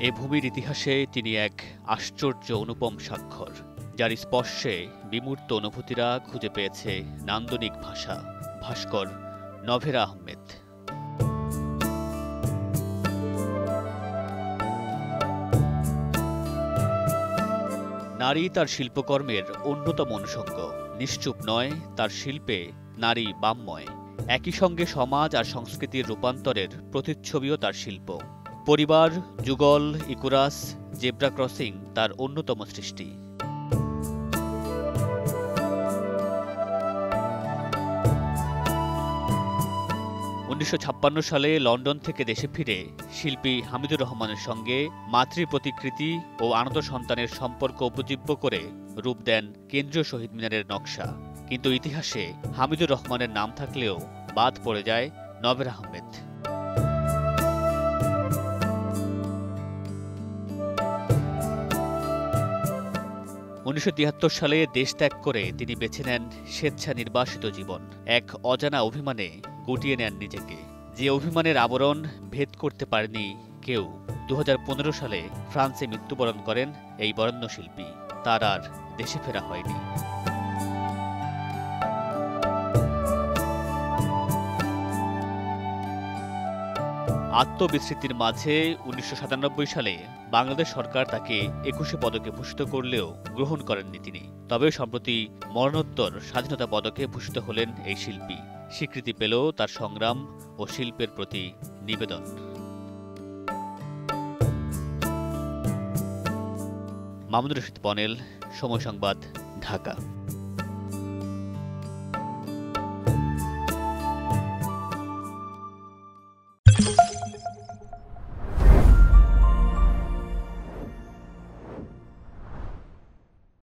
এ ভূমির ইতিহাসে তিনি এক আশ্চর্য অনুপম স্বাক্ষর, যার স্পর্শে বিমূর্ত অনুভূতিরা খুঁজে পেয়েছে নান্দনিক ভাষা। ভাস্কর নভেরা আহমেদ। নারী তার শিল্পকর্মের অন্যতম অনুষঙ্গ। নিশ্চুপ নয়, তার শিল্পে নারী বামময়। একই সঙ্গে সমাজ আর সংস্কৃতির রূপান্তরের প্রতিচ্ছবিও তার শিল্প। পরিবার, যুগল, ইকুরাস, জেব্রা ক্রসিং তার অন্যতম সৃষ্টি। ১৯৫৬ সালে লন্ডন থেকে দেশে ফিরে শিল্পী হামিদুর রহমানের সঙ্গে মাতৃ প্রতিকৃতি ও আনন্দ সন্তানের সম্পর্ক উপজীব্য করে রূপ দেন কেন্দ্রীয় শহীদ মিনারের নকশা। কিন্তু ইতিহাসে হামিদুর রহমানের নাম থাকলেও বাদ পড়ে যায় নভেরা আহমেদ। ১৯৭৩ সালে দেশ ত্যাগ করে তিনি বেছে নেন স্বেচ্ছা নির্বাসিত জীবন। এক অজানা অভিমানে গুটিয়ে নেন নিজেকে, যে অভিমানের আবরণ ভেদ করতে পারেনি কেউ। ২০১৫ সালে ফ্রান্সে মৃত্যুবরণ করেন এই বরেণ্য শিল্পী। তার আর দেশে ফেরা হয়নি। আত্মবিস্মৃতির মাঝে ১৯৯৭ সালে বাংলাদেশ সরকার তাকে ২১শে পদকে ভূষিত করলেও গ্রহণ করেননি তিনি। তবে সম্প্রতি মরণোত্তর স্বাধীনতা পদকে ভূষিত হলেন এই শিল্পী। স্বীকৃতি পেল তার সংগ্রাম ও শিল্পের প্রতি নিবেদন। মামুনুর রশীদ পনেল, সময় সংবাদ, ঢাকা।